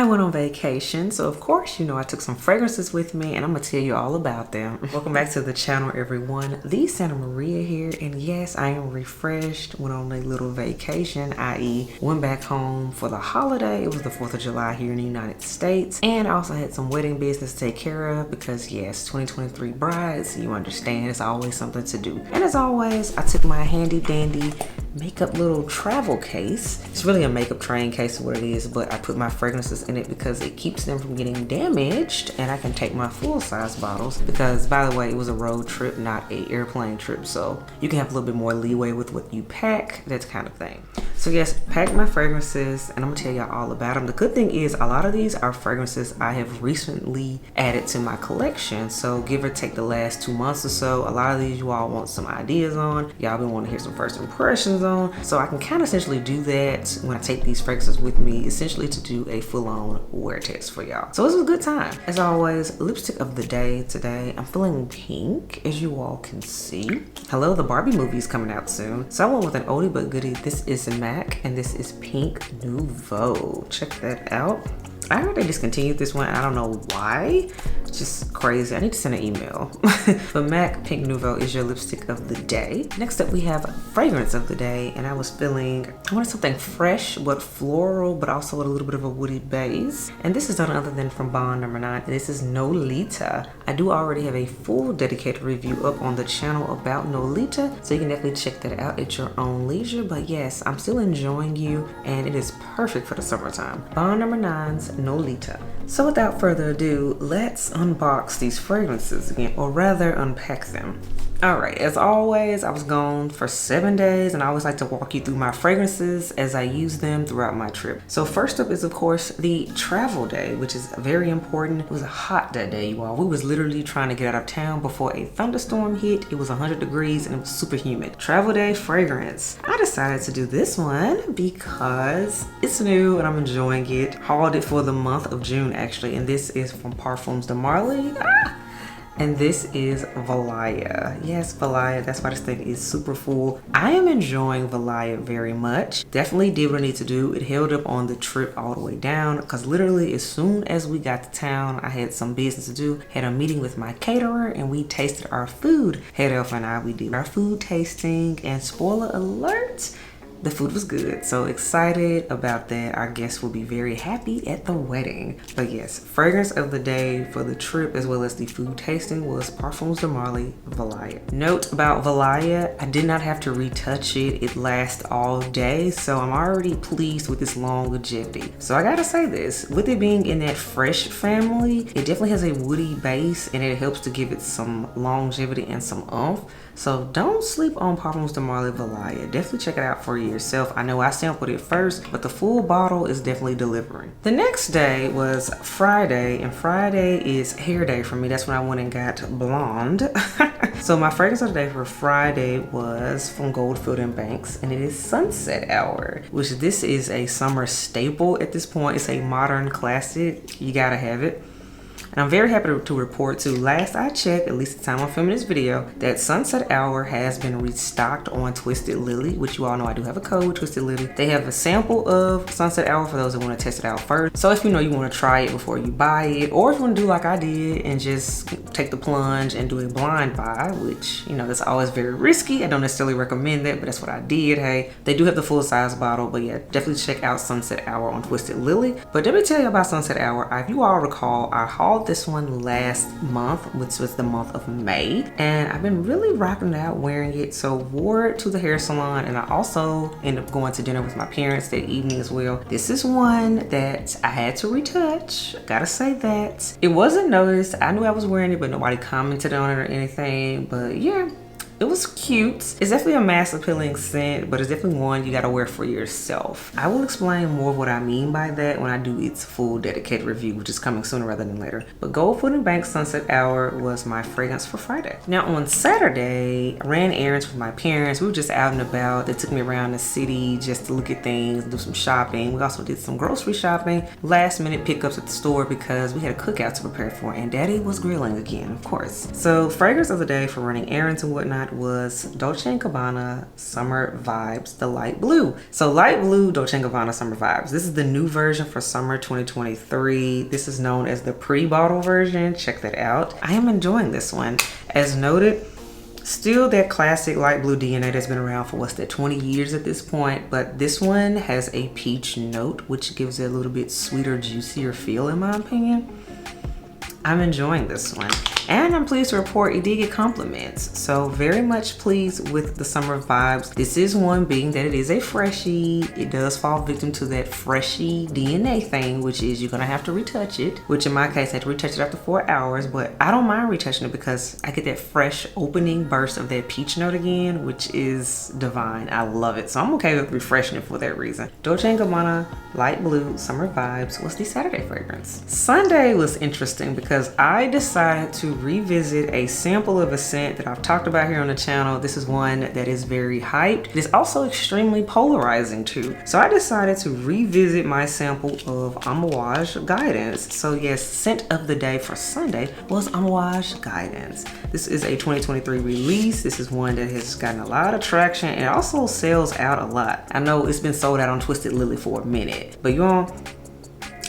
went on vacation, so of course, you know, I took some fragrances with me and I'm gonna tell you all about them. Welcome back to the channel, everyone. The Santa Maria here, and yes, I am refreshed. Went on a little vacation, i.e. went back home for the holiday. It was the 4th of July here in the United States, and I also had some wedding business to take care of because yes, 2023 brides, you understand, it's always something to do. And as always, I took my handy dandy makeup little travel case. It's really a makeup train case is what it is, but I put my fragrances in it because it keeps them from getting damaged, and I can take my full-size bottles because, by the way, it was a road trip, not a airplane trip, so you can have a little bit more leeway with what you pack, that kind of thing. So yes, packed my fragrances, and I'm gonna tell y'all all about them. The good thing is a lot of these are fragrances I have recently added to my collection, so give or take the last 2 months or so, a lot of these you all want some ideas on, y'all been wanting to hear some first impressions on, so I can kind of essentially do that when I take these fragrances with me, essentially to do a full-on wear test for y'all. So this was a good time. As always, lipstick of the day today, I'm feeling pink, as you all can see. Hello, the Barbie movie is coming out soon, so I went with an oldie but goodie. This is MAC, and this is Pink Nouveau. Check that out. I heard they discontinued this one. I don't know why. It's just crazy. I need to send an email. But MAC Pink Nouveau is your lipstick of the day. Next up, we have fragrance of the day, and I was feeling, I wanted something fresh but floral, but also with a little bit of a woody base. And this is none other than from Bond No. 9. And this is Nolita. I do already have a full dedicated review up on the channel about Nolita, so you can definitely check that out at your own leisure. But yes, I'm still enjoying you, and it is perfect for the summertime. Bond No. 9's Nolita. So without further ado, let's unbox these fragrances again, or rather unpack them. All right, as always, I was gone for 7 days, and I always like to walk you through my fragrances as I use them throughout my trip. So first up is, of course, the travel day, which is very important. It was hot that day, you all. We was literally trying to get out of town before a thunderstorm hit. It was 100 degrees and it was super humid. Travel day fragrance. I decided to do this one because it's new and I'm enjoying it. Hauled it for the month of June, actually, and this is from Parfums de Marly. And this is Valaya. Yes, Valaya, that's why this thing is super full. I am enjoying Valaya very much. Definitely did what I need to do. It held up on the trip all the way down, because literally as soon as we got to town, I had some business to do. Had a meeting with my caterer and we tasted our food. Head Elf and I, we did our food tasting, and spoiler alert, the food was good, so excited about that. Our guests will be very happy at the wedding. But yes, fragrance of the day for the trip as well as the food tasting was Parfums de Marly Valaya. Note about Valaya, I did not have to retouch it. It lasts all day, so I'm already pleased with its long longevity. So I gotta say this, with it being in that fresh family, it definitely has a woody base and it helps to give it some longevity and some oomph. So don't sleep on Parfums de Marly Valaya. Definitely check it out for yourself. I know I sampled it first, but the full bottle is definitely delivering. The next day was Friday, and Friday is hair day for me. That's when I went and got blonde. So my fragrance of the day for Friday was from Goldfield & Banks, and it is Sunset Hour, which this is a summer staple at this point. It's a modern classic. You gotta have it. And I'm very happy to report too, last I checked, at least the time I'm filming this video, that Sunset Hour has been restocked on Twisted Lily, which you all know I do have a code, Twisted Lily. They have a sample of Sunset Hour for those that want to test it out first. So if you know you want to try it before you buy it, or if you want to do like I did and just take the plunge and do a blind buy, which, you know, that's always very risky. I don't necessarily recommend that, but that's what I did. Hey, they do have the full size bottle, but yeah, definitely check out Sunset Hour on Twisted Lily. But let me tell you about Sunset Hour. If you all recall, I hauled this one last month, which was the month of May, and I've been really rocking it out, wearing it. So wore it to the hair salon, and I also ended up going to dinner with my parents that evening as well. This is one that I had to retouch, gotta say that. It wasn't noticed. I knew I was wearing it, but nobody commented on it or anything. But yeah, it was cute. It's definitely a mass appealing scent, but it's definitely one you gotta wear for yourself. I will explain more of what I mean by that when I do its full dedicated review, which is coming sooner rather than later. But Goldfield & Banks Sunset Hour was my fragrance for Friday. Now on Saturday, I ran errands with my parents. We were just out and about. They took me around the city just to look at things, do some shopping. We also did some grocery shopping, last minute pickups at the store because we had a cookout to prepare for, and Daddy was grilling again, of course. So fragrance of the day for running errands and whatnot tried was Dolce & Gabbana Summer Vibes, the light blue. So light blue Dolce & Gabbana Summer Vibes. This is the new version for summer 2023. This is known as the pre-bottle version. Check that out. I am enjoying this one. As noted, still that classic light blue DNA that's been around for what's that, 20 years at this point, but this one has a peach note, which gives it a little bit sweeter, juicier feel in my opinion. I'm enjoying this one, and I'm pleased to report it did get compliments. So very much pleased with the summer vibes. This is one being that it is a freshie. It does fall victim to that freshie DNA thing, which is you're gonna have to retouch it, which in my case I had to retouch it after 4 hours, but I don't mind retouching it because I get that fresh opening burst of that peach note again, which is divine. I love it. So I'm okay with refreshing it for that reason. Dolce & Gabbana Light Blue Summer Vibes was the Saturday fragrance. Sunday was interesting because I decided to revisit a sample of a scent that I've talked about here on the channel. This is one that is very hyped. It is also extremely polarizing too. So I decided to revisit my sample of Homeworx Guidance. So yes, scent of the day for Sunday was Homeworx Guidance. This is a 2023 release. This is one that has gotten a lot of traction and also sells out a lot. I know it's been sold out on Twisted Lily for a minute, but you all,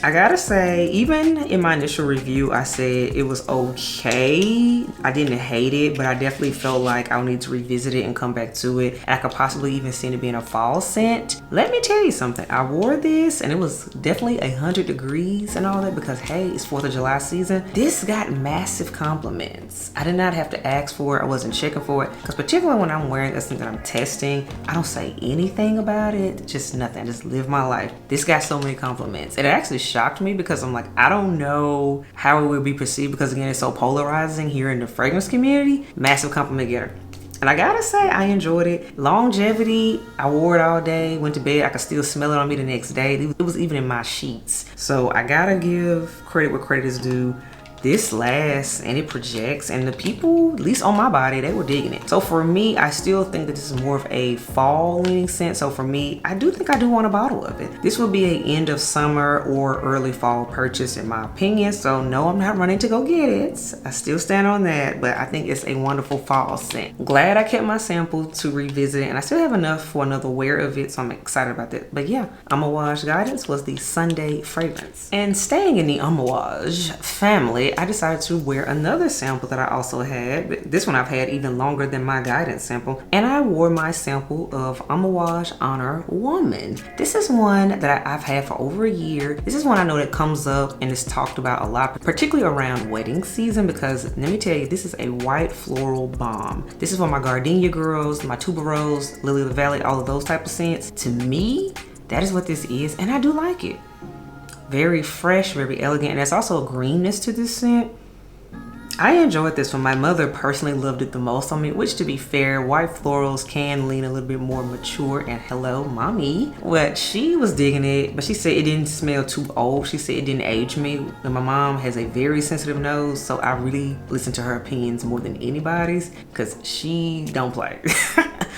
I gotta say, even in my initial review, I said it was okay. I didn't hate it, but I definitely felt like I'll need to revisit it and come back to it. I could possibly even see it being a fall scent. Let me tell you something. I wore this and it was definitely 100 degrees and all that because, hey, it's 4th of July season. This got massive compliments. I did not have to ask for it. I wasn't checking for it because particularly when I'm wearing this thing that I'm testing, I don't say anything about it. Just nothing. I just live my life. This got so many compliments. It actually shocked me because I'm like, I don't know how it would be perceived because again, it's so polarizing here in the fragrance community. Massive compliment getter. And I gotta say, I enjoyed it. Longevity, I wore it all day, went to bed, I could still smell it on me the next day. It was even in my sheets. So I gotta give credit where credit is due. This lasts and it projects, and the people, at least on my body, they were digging it. So for me, I still think that this is more of a fall leaning scent. So for me, I do think I do want a bottle of it. This will be an end of summer or early fall purchase in my opinion. So no, I'm not running to go get it. I still stand on that, but I think it's a wonderful fall scent. Glad I kept my sample to revisit it, and I still have enough for another wear of it, so I'm excited about that. But yeah, Homeworx Guidance was the Sunday fragrance. And staying in the Homeworx family, I decided to wear another sample that I also had. This one I've had even longer than my Guidance sample, and I wore my sample of Homeworx Honor Woman. This is one that I've had for over a year. This is one I know that comes up and is talked about a lot, particularly around wedding season, because let me tell you, this is a white floral bomb. This is for my gardenia girls, my tuberose, lily of the valley, all of those type of scents. To me, that is what this is, and I do like it. Very fresh, very elegant, and there's also a greenness to this scent. I enjoyed this one. My mother personally loved it the most on me, which to be fair, white florals can lean a little bit more mature, and hello, mommy. But she was digging it, but she said it didn't smell too old. She said it didn't age me. And my mom has a very sensitive nose, so I really listen to her opinions more than anybody's because she don't play.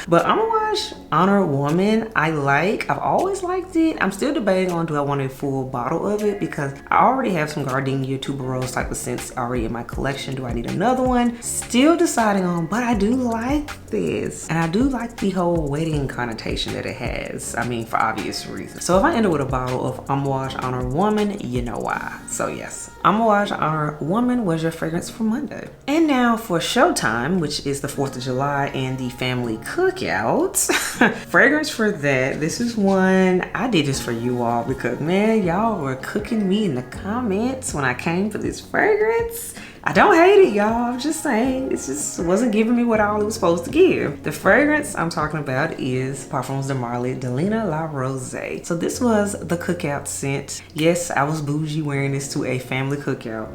But Homeworx Honor Woman, I like. I've always liked it. I'm still debating on do I want a full bottle of it because I already have some gardenia tuberose type of scents already in my collection. Do I need another one? Still deciding on, but I do like this. And I do like the whole wedding connotation that it has. I mean, for obvious reasons. So if I end up with a bottle of Homeworx Honor Woman, you know why. So yes, Homeworx Honor Woman was your fragrance for Monday. And now for Showtime, which is the 4th of July and the family cookout. Fragrance for that. This is one, I did this for you all because man, y'all were cooking me in the comments when I came for this fragrance. I don't hate it, y'all. I'm just saying, it just wasn't giving me what all it was supposed to give. The fragrance I'm talking about is Parfums de Marly Delina La Rose. So this was the cookout scent. Yes, I was bougie wearing this to a family cookout.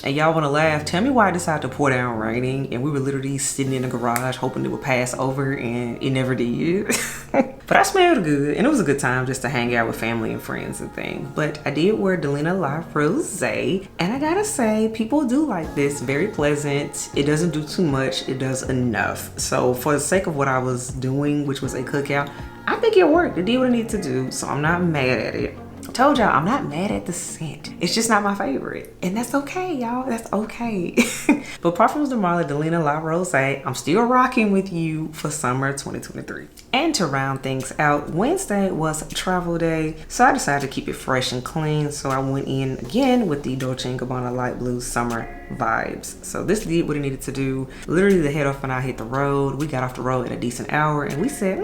And y'all wanna laugh? Tell me why I decided to pour down raining and we were literally sitting in the garage hoping it would pass over and it never did. But I smelled good and it was a good time just to hang out with family and friends and things. But I did wear Delina La Rose, and I gotta say, people do like this. Very pleasant. It doesn't do too much, it does enough. So for the sake of what I was doing, which was a cookout, I think it worked. It did what it needed to do, so I'm not mad at it. Told y'all, I'm not mad at the scent. It's just not my favorite. And that's okay, y'all. That's okay. But Parfums de Marly Delina La Rose, I'm still rocking with you for summer 2023. And to round things out, Wednesday was travel day, so I decided to keep it fresh and clean. So I went in again with the Dolce & Gabbana Light Blue Summer Vibes. So this did what it needed to do. Literally the head off and I hit the road. We got off the road in a decent hour and we said,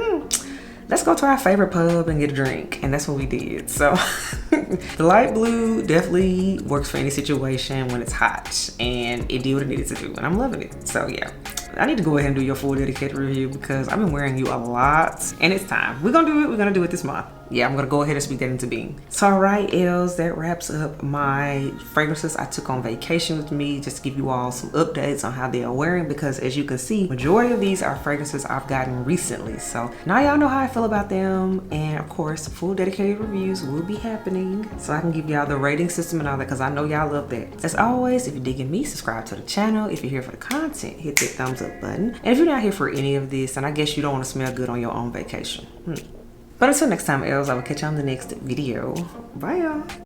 let's go to our favorite pub and get a drink. And that's what we did. So the light blue definitely works for any situation when it's hot, and it did what it needed to do, and I'm loving it. So yeah, I need to go ahead and do your full dedicated review because I've been wearing you a lot and it's time. We're gonna do it. We're gonna do it this month. Yeah, I'm gonna go ahead and speak that into being. So all right, Els, that wraps up my fragrances I took on vacation with me, just to give you all some updates on how they are wearing, because as you can see, majority of these are fragrances I've gotten recently. So now y'all know how I feel about them, and of course, full dedicated reviews will be happening so I can give y'all the rating system and all that, because I know y'all love that. As always, if you're digging me, subscribe to the channel. If you're here for the content, hit that thumbs up button. And if you're not here for any of this, then I guess you don't want to smell good on your own vacation. But until next time, Els, I will catch you on the next video. Bye, y'all.